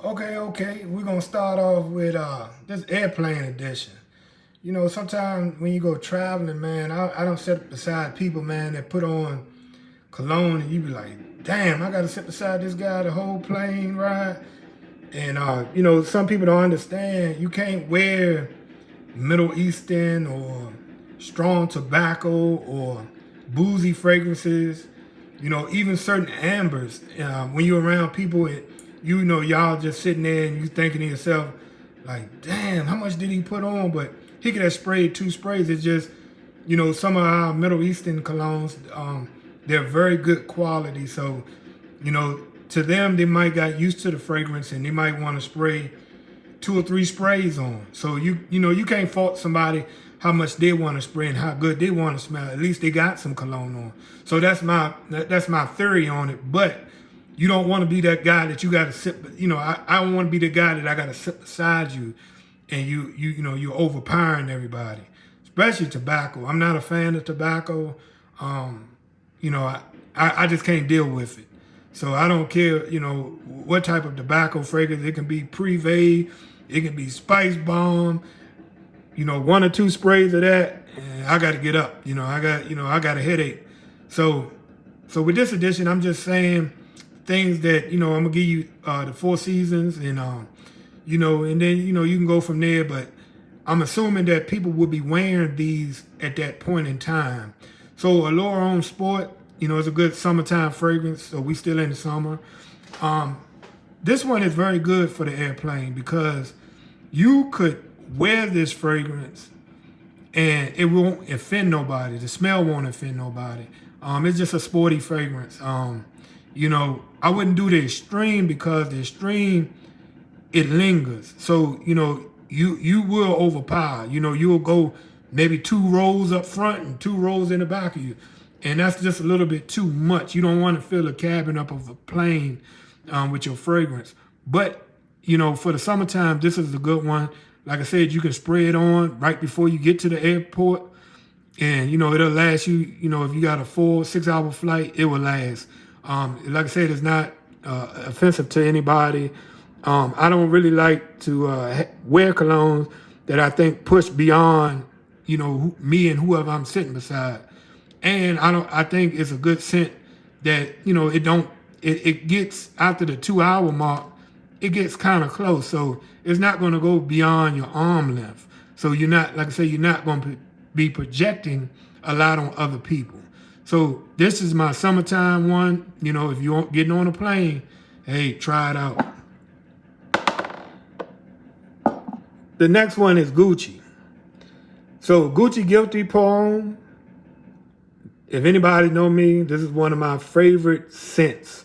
Okay. We're gonna start off with this airplane edition. You know, sometimes when you go traveling, man, I don't sit beside people, man, that put on cologne and you be like, damn, I gotta sit beside this guy the whole plane ride. And you know, some people don't understand you can't wear Middle Eastern or strong tobacco or boozy fragrances, you know, even certain ambers. When you're around people, you know, y'all just sitting there and you thinking to yourself, like, damn, how much did he put on? But he could have sprayed 2 sprays. It's just, you know, some of our Middle Eastern colognes, they're very good quality. So, you know, to them, they might got used to the fragrance and they might want to spray 2 or 3 sprays on. So you know you can't fault somebody how much they want to spray and how good they want to smell. At least they got some cologne on. So that's my theory on it. But you don't want to be that guy that you got to sit. You know, I don't want to be the guy that I got to sit beside you, and you know you're overpowering everybody, especially tobacco. I'm not a fan of tobacco. You know, I just can't deal with it. So I don't care, you know, what type of tobacco fragrance. It can be Privé, it can be Spice Bomb, you know, 1 or 2 sprays of that, and I got to get up. You know, I got a headache. So, so with this edition, I'm just saying things that, you know, I'm gonna give you the 4 seasons, and you know, and then you know you can go from there. But I'm assuming that people will be wearing these at that point in time. So Allure on Sport, you know, it's a good summertime fragrance. So we still in the summer. This one is very good for the airplane because you could wear this fragrance and it won't offend nobody. The smell won't offend nobody. It's just a sporty fragrance. You know, I wouldn't do the extreme because the extreme, it lingers. So, you know, you will overpower. You know, you'll go maybe 2 rows up front and 2 rows in the back of you. And that's just a little bit too much. You don't want to fill the cabin up of a plane with your fragrance. But, you know, for the summertime, this is a good one. Like I said, you can spray it on right before you get to the airport. And, you know, it'll last you, you know, if you got a 4 or 6 hour flight, it will last. Like I said, it's not offensive to anybody. I don't really like to wear colognes that I think push beyond, you know, me and whoever I'm sitting beside. And I think it's a good scent that, you know, it gets after the 2 hour mark, it gets kind of close. So it's not going to go beyond your arm length. So you're not, like I say, you're not going to be projecting a lot on other people. So this is my summertime one. You know, if you're getting on a plane, hey, try it out. The next one is Gucci. So Gucci Guilty Poem. If anybody know me, this is one of my favorite scents.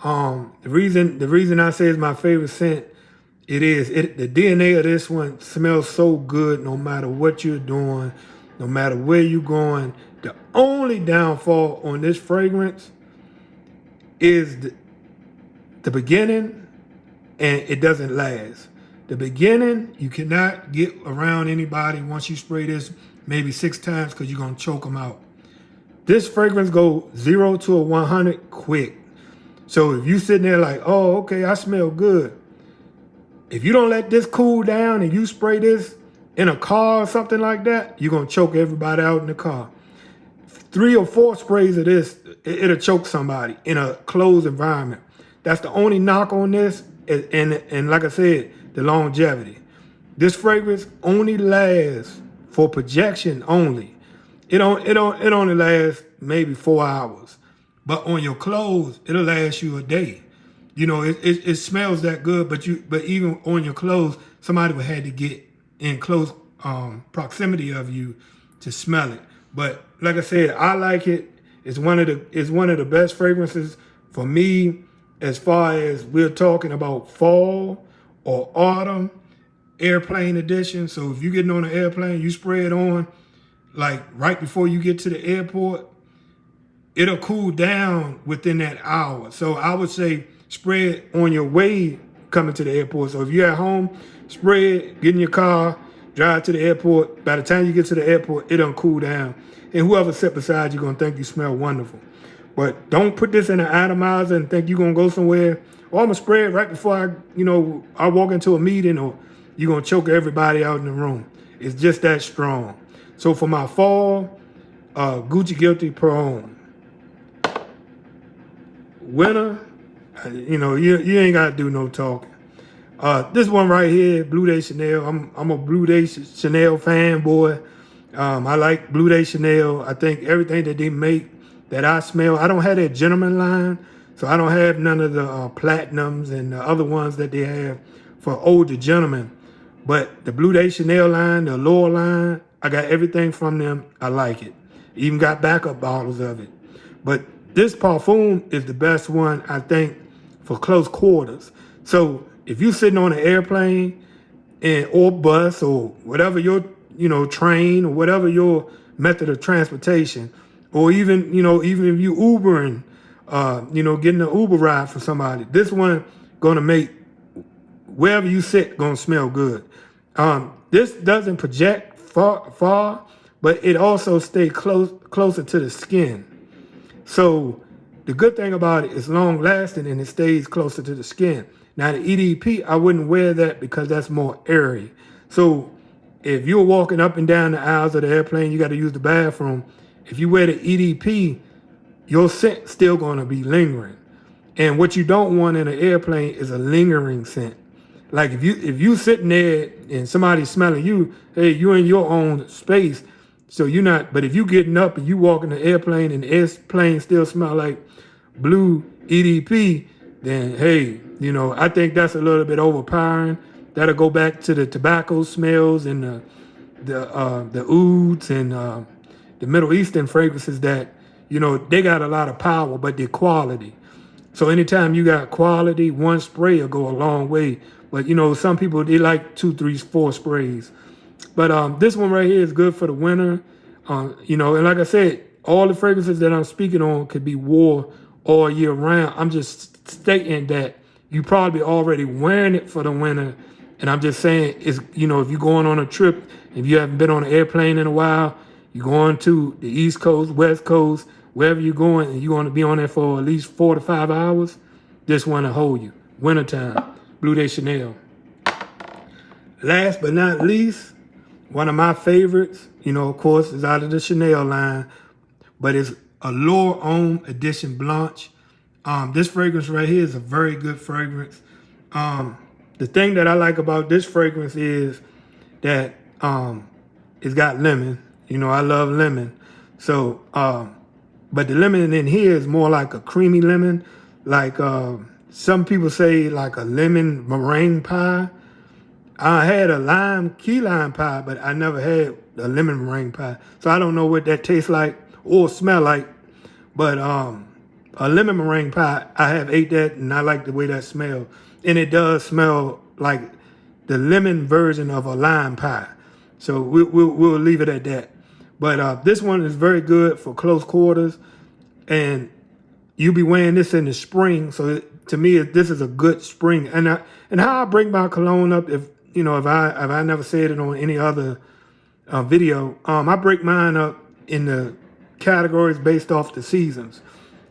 The reason I say it's my favorite scent, the DNA of this one smells so good no matter what you're doing, no matter where you're going. The only downfall on this fragrance is the beginning, and it doesn't last. The beginning, you cannot get around anybody once you spray this maybe 6 times because you're going to choke them out. This fragrance go 0 to 100 quick. So if you sitting there like, oh, okay, I smell good. If you don't let this cool down and you spray this in a car or something like that, you're going to choke everybody out in the car. 3 or 4 sprays of this, it'll choke somebody in a closed environment. That's the only knock on this. And like I said, the longevity. This fragrance only lasts for projection only. It only lasts maybe 4 hours. But on your clothes, it'll last you a day. You know, it smells that good, but even on your clothes, somebody would have to get in close proximity of you to smell it. But like I said, I like it. It's one of the best fragrances for me as far as we're talking about fall or autumn airplane edition. So if you're getting on an airplane, you spray it on like right before you get to the airport, it'll cool down within that hour. So I would say spray it on your way coming to the airport. So if you're at home, spray it, get in your car, drive to the airport. By the time you get to the airport, it'll cool down. And whoever sat beside you gonna think you smell wonderful. But don't put this in an atomizer and think you're gonna go somewhere. Or I'm gonna spray it right before I walk into a meeting, or you're gonna choke everybody out in the room. It's just that strong. So for my fall, Gucci Guilty Pro Homme. Winter, you ain't gotta do no talking. This one right here, Blue Day Chanel. I'm a Blue Day Chanel fanboy. I like Blue Day Chanel. I think everything that they make that I smell. I don't have that gentleman line, so I don't have none of the platinums and the other ones that they have for older gentlemen. But the Blue Day Chanel line, the Allure line, I got everything from them. I like it. Even got backup bottles of it. But this parfum is the best one, I think, for close quarters. So if you're sitting on an airplane or bus or whatever your train or whatever your method of transportation, or even if you Ubering, getting an Uber ride for somebody, this one gonna make wherever you sit gonna smell good. This doesn't project far, but it also stays closer to the skin. So the good thing about it is long lasting and it stays closer to the skin. Now the EDP, I wouldn't wear that because that's more airy. So if you're walking up and down the aisles of the airplane, you got to use the bathroom. If you wear the EDP, your scent still going to be lingering. And what you don't want in an airplane is a lingering scent. Like if you sitting there and somebody's smelling you, hey, you're in your own space, so you're not. But if you getting up and you walk in the airplane and the airplane still smell like blue EDP, then hey, I think that's a little bit overpowering. That'll go back to the tobacco smells and the ouds and the Middle Eastern fragrances that they got a lot of power, but they're quality. So anytime you got quality, one spray will go a long way. But some people, they like 2, 3, 4 sprays. But this one right here is good for the winter. And like I said, all the fragrances that I'm speaking on could be wore all year round. I'm just stating that you probably already wearing it for the winter. And I'm just saying, if you're going on a trip, if you haven't been on an airplane in a while, you're going to the East Coast, West Coast, wherever you're going, and you're going to be on there for at least 4 to 5 hours, this one will hold you. Wintertime, Blue Day Chanel. Last but not least, one of my favorites, of course, is out of the Chanel line, but it's Allure Homme Edition Blanche. This fragrance right here is a very good fragrance. The thing that I like about this fragrance is that it's got lemon. I love lemon. So, but the lemon in here is more like a creamy lemon. Like some people say like a lemon meringue pie. I had a key lime pie, but I never had a lemon meringue pie. So I don't know what that tastes like or smell like. But a lemon meringue pie, I have ate that and I like the way that smells. And it does smell like the lemon version of a lime pie. So we'll leave it at that. But this one is very good for close quarters. And you'll be wearing this in the spring. So to me, this is a good spring. And how I bring my cologne up, if I never said it on any other video, I break mine up in the categories based off the seasons.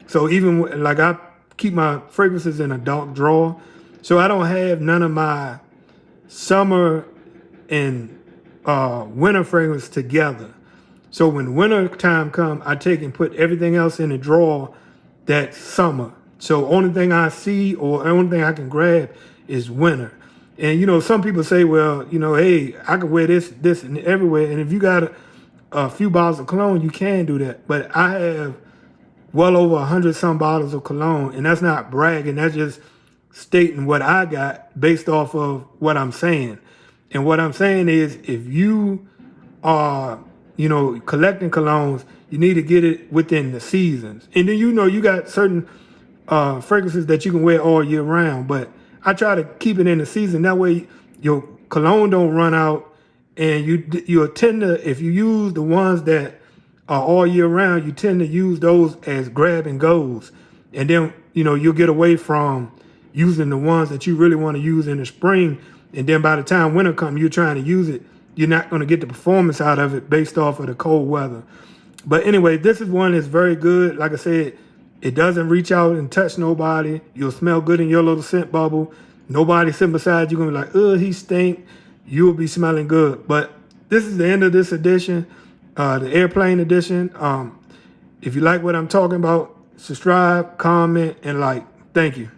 So even like I keep my fragrances in a dark drawer. So I don't have none of my summer and winter fragrance together. So when winter time comes, I take and put everything else in the drawer that's summer. So only thing I see or only thing I can grab is winter. And some people say, well, hey, I can wear this and everywhere. And if you got a few bottles of cologne, you can do that. But I have well over 100 some bottles of cologne, and that's not bragging. That's just stating what I got based off of what I'm saying. And what I'm saying is, if you are, collecting colognes, you need to get it within the seasons. And then you got certain fragrances that you can wear all year round. But I try to keep it in the season. That way your cologne don't run out, and you'll tend to, if you use the ones that are all year round, you tend to use those as grab and goes. And then, you'll get away from using the ones that you really want to use in the spring. And then by the time winter comes, you're trying to use it, you're not going to get the performance out of it based off of the cold weather. But anyway, this is one that's very good. Like I said, It doesn't reach out and touch nobody. You'll smell good in your little scent bubble. Nobody sitting beside you gonna be like, oh, he stink. You'll be smelling good. But this is the end of this edition, the airplane edition. If you like what I'm talking about, subscribe, comment, and like. Thank you.